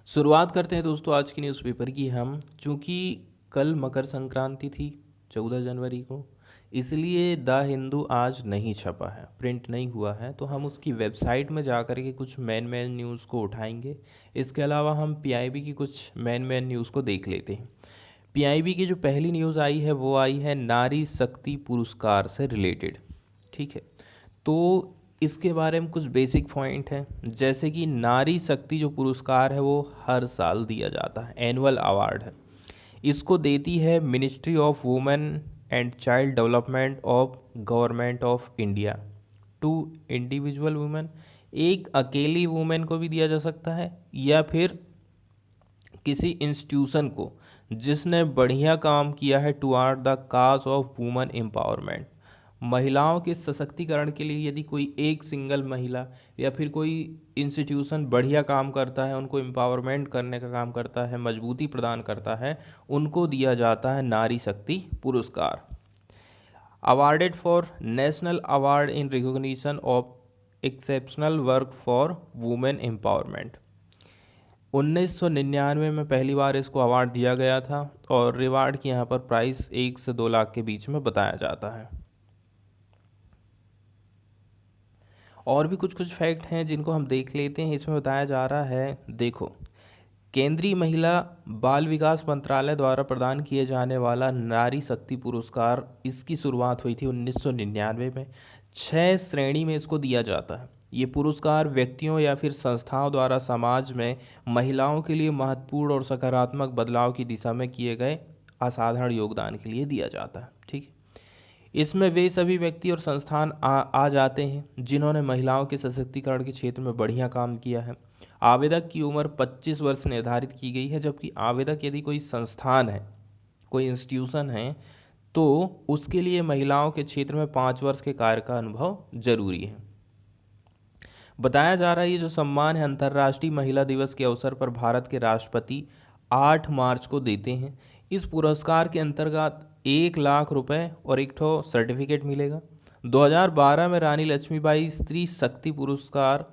शुरुआत करते हैं दोस्तों आज की न्यूज़पेपर की हम। चूँकि कल मकर संक्रांति थी 14 जनवरी को, इसलिए द हिंदू आज नहीं छपा है, प्रिंट नहीं हुआ है। तो हम उसकी वेबसाइट में जा कर के कुछ मेन न्यूज़ को उठाएंगे। इसके अलावा हम पीआईबी की कुछ मेन न्यूज़ को देख लेते हैं। पीआईबी की जो पहली न्यूज़ आई है वो आई है नारी शक्ति पुरस्कार से रिलेटेड। ठीक है, तो इसके बारे में कुछ बेसिक पॉइंट हैं, जैसे कि नारी शक्ति जो पुरस्कार है वो हर साल दिया जाता है, एनुअल अवार्ड है। इसको देती है ministry of women and child development of government of India to individual women. एक अकेली वुमेन को भी दिया जा सकता है या फिर किसी इंस्टीट्यूशन को जिसने बढ़िया काम किया है toward the cause of women empowerment. महिलाओं के सशक्तिकरण के लिए यदि कोई एक सिंगल महिला या फिर कोई इंस्टीट्यूशन बढ़िया काम करता है, उनको एम्पावरमेंट करने का काम करता है, मजबूती प्रदान करता है, उनको दिया जाता है नारी शक्ति पुरस्कार। Awarded for national award in recognition of exceptional work for women empowerment. 1999 में पहली बार इसको अवार्ड दिया गया था और रिवार्ड की यहाँ पर प्राइस 1 से 2 लाख के बीच में बताया जाता है। और भी कुछ फैक्ट हैं जिनको हम देख लेते हैं। इसमें बताया जा रहा है, देखो, केंद्रीय महिला बाल विकास मंत्रालय द्वारा प्रदान किए जाने वाला नारी शक्ति पुरस्कार, इसकी शुरुआत हुई थी 1999 में। 6 श्रेणी में इसको दिया जाता है। ये पुरस्कार व्यक्तियों या फिर संस्थाओं द्वारा समाज में महिलाओं के लिए महत्वपूर्ण और सकारात्मक बदलाव की दिशा में किए गए असाधारण योगदान के लिए दिया जाता है। ठीक है, इसमें वे सभी व्यक्ति और संस्थान आ जाते हैं जिन्होंने महिलाओं के सशक्तिकरण के क्षेत्र में बढ़िया काम किया है। आवेदक की उम्र 25 वर्ष निर्धारित की गई है, जबकि आवेदक यदि कोई संस्थान है, कोई इंस्टीट्यूशन है, तो उसके लिए महिलाओं के क्षेत्र में 5 वर्ष के कार्य का अनुभव जरूरी है। बताया जा रहा है ये जो सम्मान है अंतर्राष्ट्रीय महिला दिवस के अवसर पर भारत के राष्ट्रपति 8 मार्च को देते हैं। इस पुरस्कार के अंतर्गत 1 लाख रुपए और एक ठो सर्टिफिकेट मिलेगा। 2012 में रानी लक्ष्मीबाई स्त्री शक्ति पुरस्कार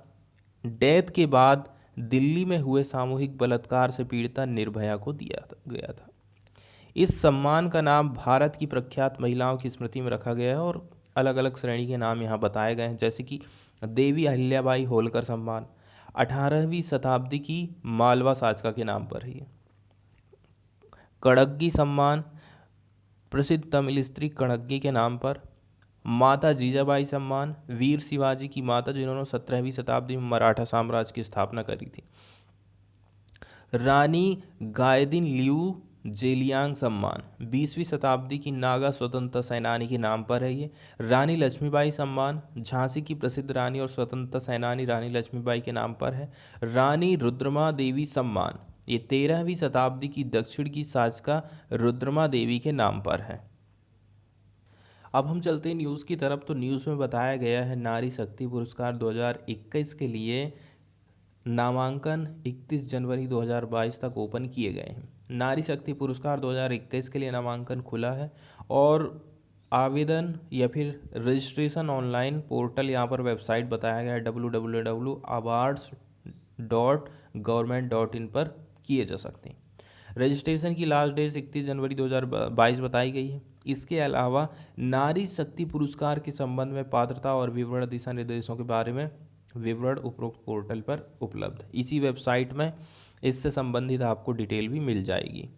डेथ के बाद दिल्ली में हुए सामूहिक बलात्कार से पीड़िता निर्भया को दिया गया था। इस सम्मान का नाम भारत की प्रख्यात महिलाओं की स्मृति में रखा गया है और अलग अलग श्रेणी के नाम यहाँ बताए गए हैं, जैसे कि देवी अहिल्याबाई होलकर सम्मान 18वीं शताब्दी की मालवा शासका के नाम पर है ये। कड़ग्गी सम्मान प्रसिद्ध तमिल स्त्री कड़ग्गी के नाम पर। माता जीजाबाई सम्मान वीर शिवाजी की माता जिन्होंने 17वीं शताब्दी में मराठा साम्राज्य की स्थापना करी थी। रानी गायदिन लियू जेलियांग सम्मान 20वीं शताब्दी की नागा स्वतंत्रता सेनानी के नाम पर है ये। रानी लक्ष्मीबाई सम्मान झांसी की प्रसिद्ध रानी और स्वतंत्रता सेनानी रानी लक्ष्मीबाई के नाम पर है। रानी रुद्रमा देवी सम्मान ये 13वीं शताब्दी की दक्षिण की शासका रुद्रमा देवी के नाम पर है। अब हम चलते हैं न्यूज़ की तरफ। तो न्यूज़ में बताया गया है नारी शक्ति पुरस्कार 2021 के लिए नामांकन 31 जनवरी 2022 तक ओपन किए गए हैं। नारी शक्ति पुरस्कार 2021 के लिए नामांकन खुला है और आवेदन या फिर रजिस्ट्रेशन ऑनलाइन पोर्टल यहाँ पर वेबसाइट बताया गया है www.awards.government.in पर किए जा सकते हैं। रजिस्ट्रेशन की लास्ट डेट 31 जनवरी 2022 बताई गई है। इसके अलावा नारी शक्ति पुरस्कार के संबंध में पात्रता और विवरण दिशा निर्देशों के बारे में विवरण उपरोक्त पोर्टल पर उपलब्ध है। इसी वेबसाइट में इससे संबंधित आपको डिटेल भी मिल जाएगी।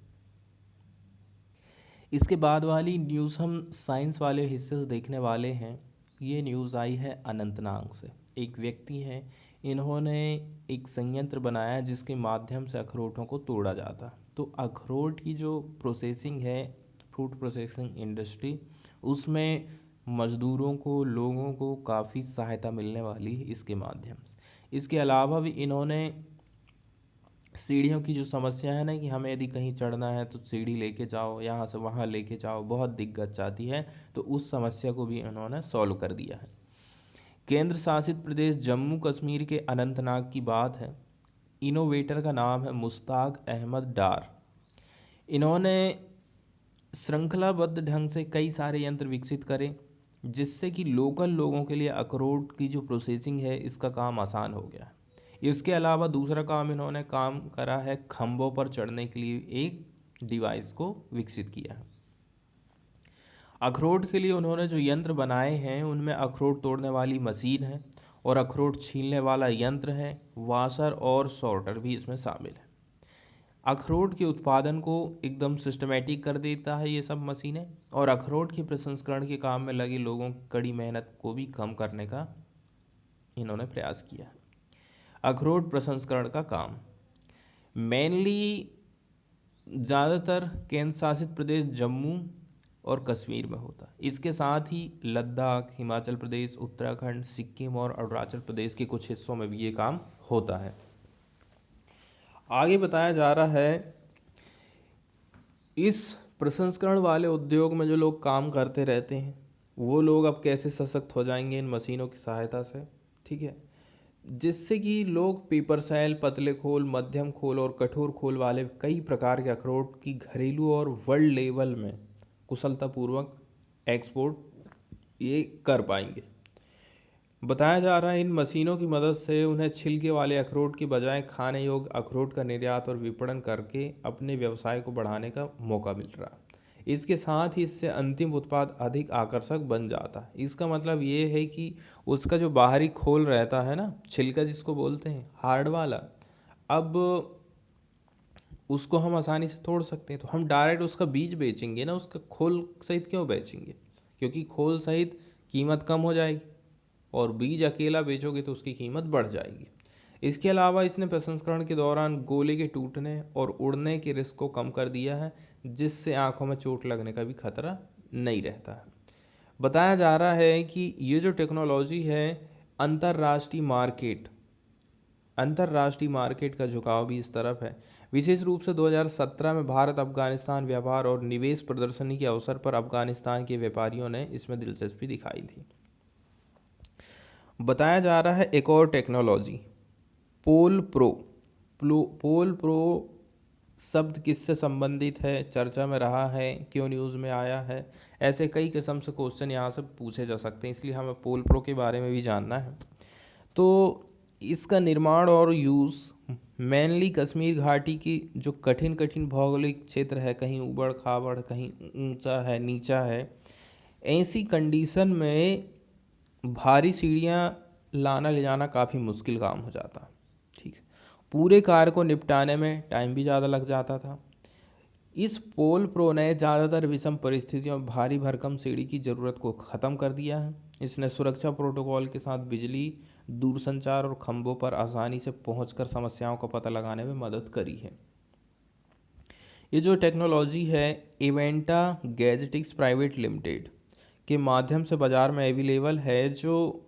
इसके बाद वाली न्यूज़ हम साइंस वाले हिस्से से देखने वाले हैं। ये न्यूज़ आई है अनंतनाग से। एक व्यक्ति हैं, इन्होंने एक संयंत्र बनाया जिसके माध्यम से अखरोटों को तोड़ा जाता। तो अखरोट की जो प्रोसेसिंग है, फ्रूट प्रोसेसिंग इंडस्ट्री, उसमें मज़दूरों को, लोगों को काफ़ी सहायता मिलने वाली है इसके माध्यम से। इसके अलावा भी इन्होंने सीढ़ियों की जो समस्या है ना, कि हमें यदि कहीं चढ़ना है तो सीढ़ी लेके जाओ, यहाँ से वहाँ लेके जाओ, बहुत दिक्कत आती है, तो उस समस्या को भी इन्होंने सॉल्व कर दिया है। केंद्र शासित प्रदेश जम्मू कश्मीर के अनंतनाग की बात है। इनोवेटर का नाम है मुश्ताक अहमद डार। इन्होंने श्रृंखलाबद्ध ढंग से कई सारे यंत्र विकसित करे जिससे कि लोकल लोगों के लिए अखरोट की जो प्रोसेसिंग है इसका काम आसान हो गया। इसके अलावा दूसरा काम इन्होंने काम करा है, खंभों पर चढ़ने के लिए एक डिवाइस को विकसित किया है। अखरोट के लिए उन्होंने जो यंत्र बनाए हैं उनमें अखरोट तोड़ने वाली मशीन है और अखरोट छीलने वाला यंत्र है, वाशर और सॉर्टर भी इसमें शामिल है। अखरोट के उत्पादन को एकदम सिस्टमेटिक कर देता है ये सब मशीनें, और अखरोट के प्रसंस्करण के काम में लगे लोगों की कड़ी मेहनत को भी कम करने का इन्होंने प्रयास किया। अखरोट प्रसंस्करण का काम मेनली ज़्यादातर केंद्र शासित प्रदेश जम्मू और कश्मीर में होता है। इसके साथ ही लद्दाख, हिमाचल प्रदेश, उत्तराखंड, सिक्किम और अरुणाचल प्रदेश के कुछ हिस्सों में भी ये काम होता है। आगे बताया जा रहा है, इस प्रसंस्करण वाले उद्योग में जो लोग काम करते रहते हैं वो लोग अब कैसे सशक्त हो जाएंगे इन मशीनों की सहायता से, ठीक है, जिससे कि लोग पेपर सेल, पतले खोल, मध्यम खोल और कठोर खोल वाले कई प्रकार के अखरोट की घरेलू और वर्ल्ड लेवल में कुशलतापूर्वक एक्सपोर्ट ये कर पाएंगे। बताया जा रहा है इन मशीनों की मदद से उन्हें छिलके वाले अखरोट के बजाय खाने योग्य अखरोट का निर्यात और विपणन करके अपने व्यवसाय को बढ़ाने का मौका मिल रहा है। इसके साथ ही इससे अंतिम उत्पाद अधिक आकर्षक बन जाता है। इसका मतलब ये है कि उसका जो बाहरी खोल रहता है ना, छिलका जिसको बोलते हैं, हार्ड वाला, अब उसको हम आसानी से तोड़ सकते हैं, तो हम डायरेक्ट उसका बीज बेचेंगे ना, उसका खोल सहित क्यों बेचेंगे? क्योंकि खोल सहित कीमत कम हो जाएगी और बीज अकेला बेचोगे तो उसकी कीमत बढ़ जाएगी। इसके अलावा इसने प्रसंस्करण के दौरान गोले के टूटने और उड़ने के रिस्क को कम कर दिया है, जिससे आंखों में चोट लगने का भी खतरा नहीं रहता है। बताया जा रहा है कि ये जो टेक्नोलॉजी है, अंतर्राष्ट्रीय मार्केट का झुकाव भी इस तरफ है। विशेष रूप से 2017 में भारत अफगानिस्तान व्यापार और निवेश प्रदर्शनी के अवसर पर अफगानिस्तान के व्यापारियों ने इसमें दिलचस्पी दिखाई थी। बताया जा रहा है एक और टेक्नोलॉजी, पोल प्रो शब्द किससे संबंधित है, चर्चा में रहा है, क्यों न्यूज़ में आया है, ऐसे कई किस्म से क्वेश्चन यहाँ से पूछे जा सकते हैं, इसलिए हमें पोल प्रो के बारे में भी जानना है। तो इसका निर्माण और यूज़ मेनली कश्मीर घाटी की जो कठिन भौगोलिक क्षेत्र है, कहीं ऊबड़ खाबड़, कहीं ऊंचा है, नीचा है, ऐसी कंडीशन में भारी सीढ़ियाँ लाना ले जाना काफ़ी मुश्किल काम हो जाता, ठीक। पूरे कार्य को निपटाने में टाइम भी ज़्यादा लग जाता था। इस पोल प्रो ने ज़्यादातर विषम परिस्थितियों में भारी भरकम सीढ़ी की ज़रूरत को ख़त्म कर दिया है। इसने सुरक्षा प्रोटोकॉल के साथ बिजली, दूरसंचार और खंभों पर आसानी से पहुंचकर समस्याओं का पता लगाने में मदद करी है। ये जो टेक्नोलॉजी है इवेंटा गैजेटिक्स प्राइवेट लिमिटेड के माध्यम से बाज़ार में अवेलेबल है, जो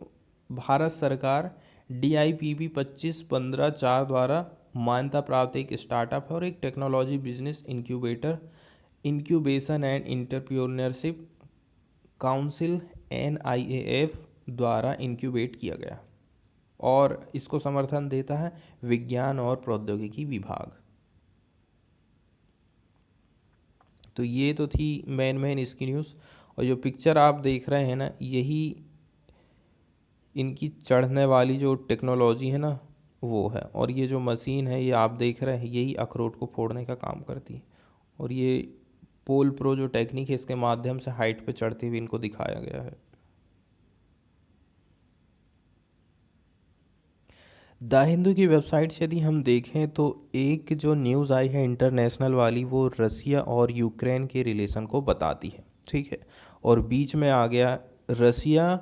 भारत सरकार DIPP 25-15-4 द्वारा मान्यता प्राप्त एक स्टार्टअप है और एक technology business incubation and entrepreneurship council NIAF द्वारा इंक्यूबेट किया गया और इसको समर्थन देता है विज्ञान और प्रौद्योगिकी विभाग। तो ये तो थी मेन इसकी न्यूज़, और जो पिक्चर आप देख रहे हैं ना, यही इनकी चढ़ने वाली जो टेक्नोलॉजी है ना वो है, और ये जो मशीन है ये आप देख रहे हैं यही अखरोट को फोड़ने का काम करती है, और ये पोल प्रो जो टेक्निक है इसके माध्यम से हाइट पे चढ़ते हुए इनको दिखाया गया है। द हिंदू की वेबसाइट से यदि हम देखें तो एक जो न्यूज़ आई है इंटरनेशनल वाली, वो रसिया और यूक्रेन के रिलेशन को बताती है, ठीक है, और बीच में आ गया रसिया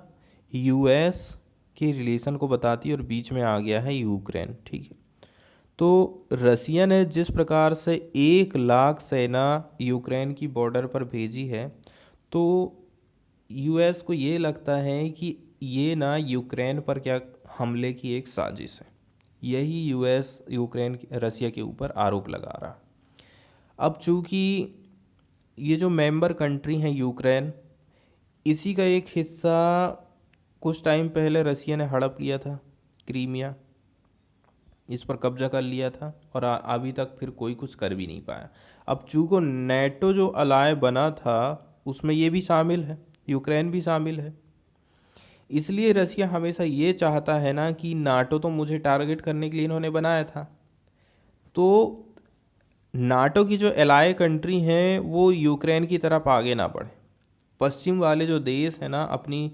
US के रिलेशन को बताती है और बीच में आ गया है यूक्रेन, ठीक है। तो रसिया ने जिस प्रकार से 1 लाख सेना यूक्रेन की बॉर्डर पर भेजी है, तो US को ये लगता है कि ये ना यूक्रेन पर क्या हमले की एक साजिश है, यही US रसिया के ऊपर आरोप लगा रहा। अब चूँकि ये जो मेंबर कंट्री हैं यूक्रेन, इसी का एक हिस्सा कुछ टाइम पहले रसिया ने हड़प लिया था, क्रीमिया, इस पर कब्जा कर लिया था और अभी तक फिर कोई कुछ कर भी नहीं पाया। अब चूँकि नेटो जो अलाय बना था उसमें ये भी शामिल है, यूक्रेन भी शामिल है, इसलिए रसिया हमेशा ये चाहता है ना कि नाटो तो मुझे टारगेट करने के लिए इन्होंने बनाया था, तो नाटो की जो एलाय कंट्री हैं वो यूक्रेन की तरफ आगे ना बढ़े। पश्चिम वाले जो देश है ना अपनी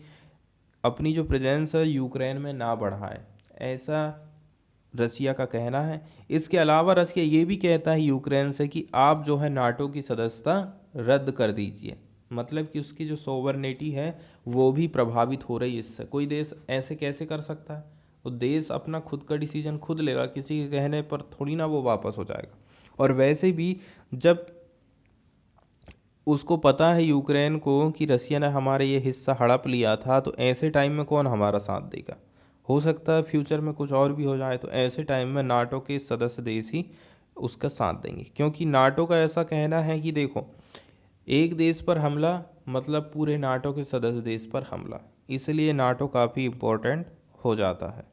अपनी जो प्रेजेंस है यूक्रेन में ना बढ़ाए, ऐसा रसिया का कहना है। इसके अलावा रसिया ये भी कहता है यूक्रेन से कि आप जो है नाटो की सदस्यता रद्द कर दीजिए, मतलब कि उसकी जो सोवरनेटी है वो भी प्रभावित हो रही है इससे। कोई देश ऐसे कैसे कर सकता है? वो देश अपना खुद का डिसीजन खुद लेगा, किसी के कहने पर थोड़ी ना वो वापस हो जाएगा। और वैसे भी जब उसको पता है यूक्रेन को कि रसिया ने हमारे ये हिस्सा हड़प लिया था, तो ऐसे टाइम में कौन हमारा साथ देगा? हो सकता है फ्यूचर में कुछ और भी हो जाए, तो ऐसे टाइम में नाटो के सदस्य देश ही उसका साथ देंगे, क्योंकि नाटो का ऐसा कहना है कि देखो, एक देश पर हमला मतलब पूरे नाटो के सदस्य देश पर हमला, इसलिए नाटो काफ़ी इम्पोर्टेंट हो जाता है।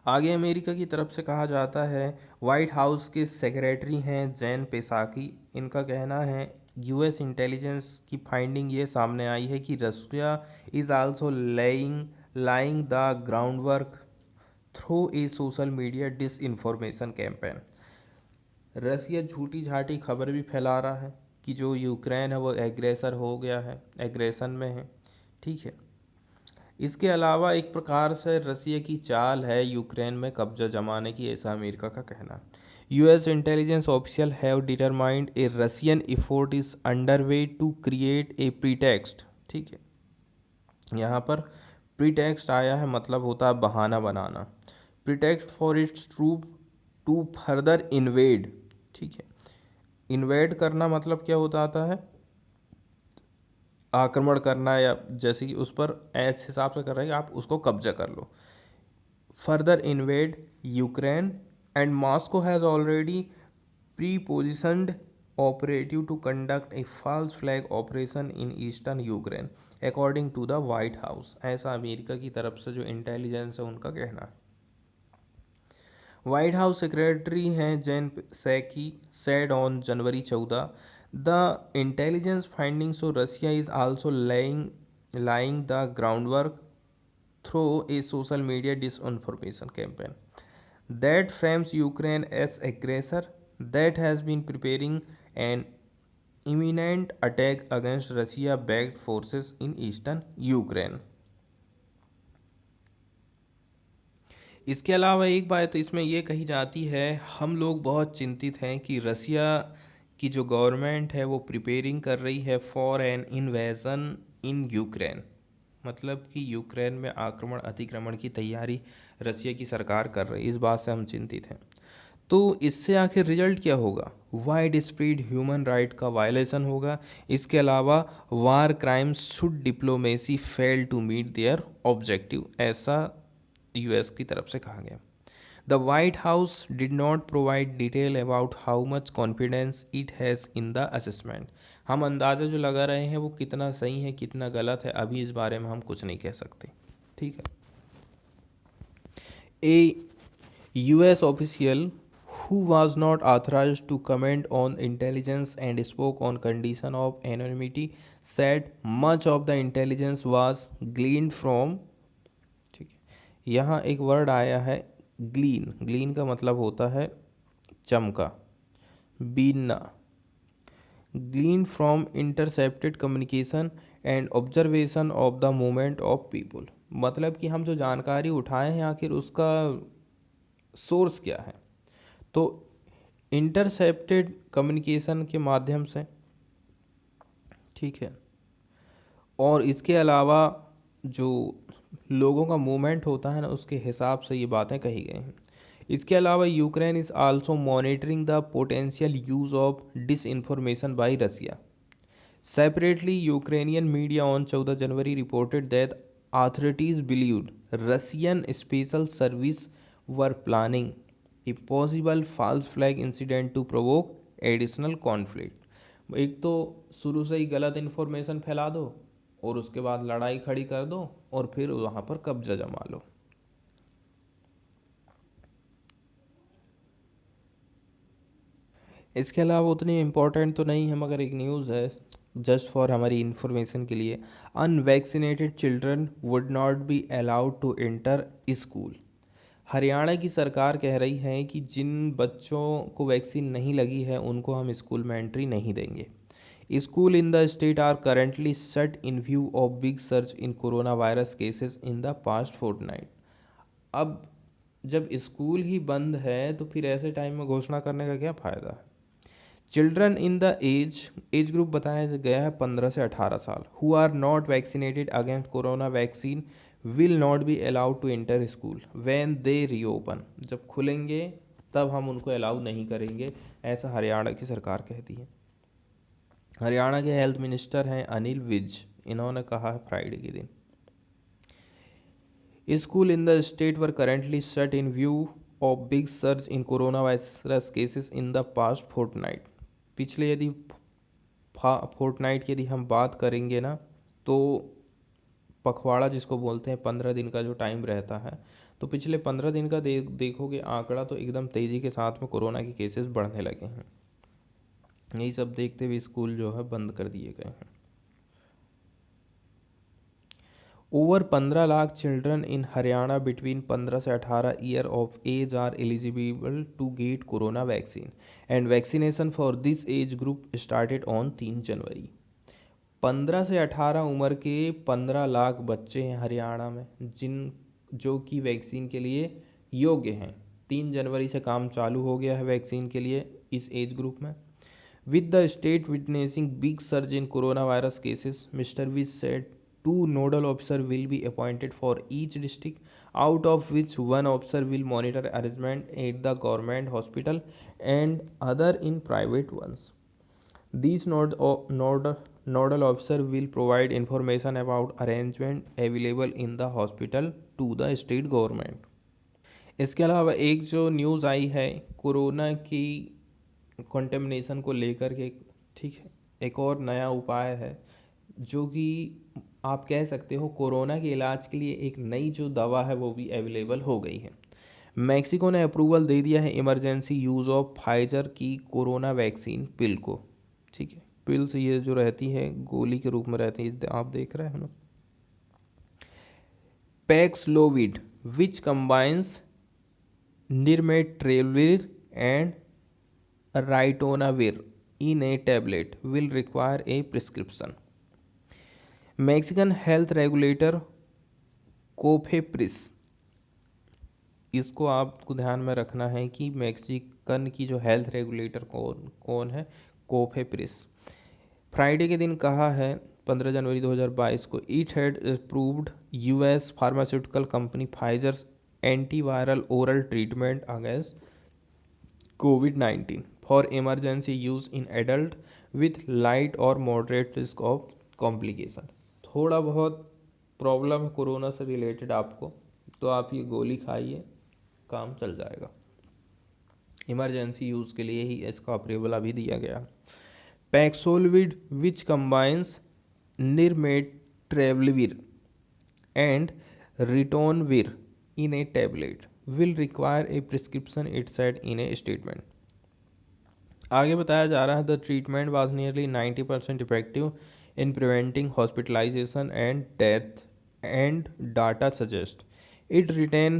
आगे अमेरिका की तरफ से कहा जाता है, वाइट हाउस के सेक्रेटरी हैं जैन पेसाकी, इनका कहना है यूएस इंटेलिजेंस की फाइंडिंग ये सामने आई है कि Russia is also laying the groundwork through a social media disinformation campaign. Russia झूठी झाटी खबर भी फैला रहा है कि जो यूक्रेन है वो एग्रेसर हो गया है, एग्रेशन में है। ठीक है, इसके अलावा एक प्रकार से रसिया की चाल है यूक्रेन में कब्जा जमाने की, ऐसा अमेरिका का कहना है। US intelligence official have determined a Russian effort is under way to create a pretext. ठीक है, यहाँ पर प्रीटेक्स्ट आया है मतलब होता है बहाना बनाना। Pretext for its troop to further invade. ठीक है, इन्वेड करना मतलब क्या होता आता है? आक्रमण करना, या जैसे कि उस पर ऐसे हिसाब से कर रहे हैं कि आप उसको कब्जा कर लो। Further invade Ukraine and Moscow has already prepositioned operative to conduct a false flag operation in eastern Ukraine according to the White House, ऐसा अमेरिका की तरफ से जो इंटेलिजेंस है उनका कहना है। वाइट हाउस सेक्रेटरी हैं Jen Psaki said on January 14, the intelligence finding so Russia is also laying the groundwork through a social media disinformation campaign that frames Ukraine as aggressor that has been preparing an imminent attack against Russia-backed forces in eastern Ukraine। इसके अलावा एक बात तो इसमें यह कही जाती है, हम लोग बहुत चिंतित हैं कि रसिया की जो गवर्नमेंट है वो प्रिपेयरिंग कर रही है for an invasion in Ukraine, मतलब कि यूक्रेन में आक्रमण अतिक्रमण की तैयारी रसिया की सरकार कर रही है। इस बात से हम चिंतित हैं। तो इससे आखिर रिजल्ट क्या होगा? वाइड स्प्रेड ह्यूमन राइट का वायलेशन होगा। इसके अलावा war crimes should diplomacy fail to meet their objective, ऐसा यूएस की तरफ से कहा गया। The White House did not provide detail about how much confidence it has in the assessment. हम अंदाज़ा जो लगा रहे हैं वो कितना सही है कितना गलत है, अभी इस बारे में हम कुछ नहीं कह सकते। ठीक है, a US official who was not authorized to comment on intelligence and spoke on condition of anonymity said much of the intelligence was gleaned from। ठीक है, यहाँ एक वर्ड आया है ग्लीन। ग्लीन का मतलब होता है चमका, बीनना। Glean from intercepted communication and observation of the movement of people, मतलब कि हम जो जानकारी उठाए हैं आखिर उसका सोर्स क्या है? तो इंटरसेप्टेड कम्युनिकेशन के माध्यम से। ठीक है, और इसके अलावा जो लोगों का मूवमेंट होता है ना उसके हिसाब से ये बातें कही गई हैं। इसके अलावा Ukraine is also monitoring the potential use of disinformation by Russia. Separately Ukrainian media on 14 January reported that authorities believed Russian special service were planning a possible false flag incident to provoke additional conflict। एक तो शुरू से ही गलत information फैला दो और उसके बाद लड़ाई खड़ी कर दो और फिर वहाँ पर कब्जा जमा लो। इसके अलावा उतनी इम्पोर्टेंट तो नहीं है मगर एक न्यूज़ है जस्ट फॉर हमारी इन्फॉर्मेशन के लिए, unvaccinated children would not be allowed to enter school. Haryana की सरकार कह रही है कि जिन बच्चों को वैक्सीन नहीं लगी है उनको हम स्कूल में एंट्री नहीं देंगे। School in the state are currently shut in view of big search in corona virus cases in the past fortnight. अब जब स्कूल ही बंद है तो फिर ऐसे टाइम में घोषणा करने का क्या फ़ायदा है। Children in the age group बताया गया है 15 से 18 साल, who are not vaccinated against corona vaccine will not be allowed to enter school when they reopen. जब खुलेंगे तब हम उनको अलाउ नहीं करेंगे, ऐसा हरियाणा की सरकार कहती है। हरियाणा के हेल्थ मिनिस्टर हैं अनिल विज, इन्होंने कहा है फ्राइडे के दिन, school in the state were currently shut in view of big search in corona virus cases in the past fortnight. पिछले यदि फोर्टनाइट की यदि हम बात करेंगे ना, तो पखवाड़ा जिसको बोलते हैं 15 दिन का जो टाइम रहता है, तो पिछले 15 दिन का देखोगे आंकड़ा तो एकदम तेज़ी के साथ में कोरोना के केसेस बढ़ने लगे हैं। यही सब देखते हुए स्कूल जो है बंद कर दिए गए हैं। Over 15 lakh children in Haryana between 15 से 18 year of age are eligible to get corona vaccine and vaccination for this age group started on 3 January. 15 से 18 उम्र के 15 लाख बच्चे हैं हरियाणा में जो कि वैक्सीन के लिए योग्य हैं। 3 जनवरी से काम चालू हो गया है वैक्सीन के लिए इस एज ग्रुप में। With the state witnessing big surge in coronavirus cases, Mr. Viz said 2 nodal officers will be appointed for each district, out of which 1 officer will monitor arrangement at the government hospital and other in private ones. These nodal officers will provide information about arrangement available in the hospital to the state government. इसके अलावा एक जो news आई है corona की contamination को लेकर के, ठीक है, एक और नया उपाय है जो कि आप कह सकते हो कोरोना के इलाज के लिए एक नई जो दवा है वो भी अवेलेबल हो गई है। मैक्सिको ने अप्रूवल दे दिया है इमरजेंसी यूज़ ऑफ फाइजर की कोरोना वैक्सीन पिल को, ठीक है। पिल्स ये जो रहती है गोली के रूप में रहती है, आप देख रहे हैं ना। Paxlovid which combines nirmatrelvir and ritonavir in a tablet will require a prescription. Mexican health regulator COFEPRIS, इसको आपको ध्यान में रखना है कि मैक्सिकन की जो हेल्थ रेगुलेटर कौन है, कोफेप्रिस, फ्राइडे के दिन कहा है 15 जनवरी 2022 को it had approved US pharmaceutical company Pfizer's antiviral oral treatment against COVID-19 for emergency use in adult with light और मॉडरेट रिस्क ऑफ कॉम्प्लिकेशन। थोड़ा बहुत प्रॉब्लम है कोरोना से रिलेटेड आपको, तो आप ये गोली खाइए, काम चल जाएगा। इमरजेंसी यूज़ के लिए ही इसका अप्रूवल अभी दिया गया। Paxlovid which combines nirmatrelvir and ritonavir in a tablet will require a prescription, it said in a statement. आगे बताया जा रहा है the treatment was nearly 90% effective in preventing hospitalization and death and data suggest it retain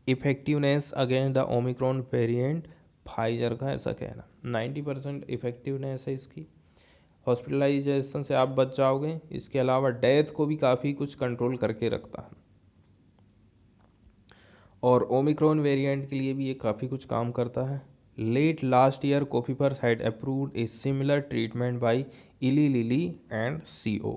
effectiveness against the Omicron variant. Pfizer का ऐसा कहना 90% effectiveness है इसकी, हॉस्पिटलाइजेशन से आप बच जाओगे। इसके अलावा डेथ को भी काफ़ी कुछ कंट्रोल करके रखता है और ओमिक्रॉन वेरिएंट के लिए भी ये काफ़ी कुछ काम करता है। लेट लास्ट ईयर कोफीपर had approved a similar treatment by Eli Lilly and CO।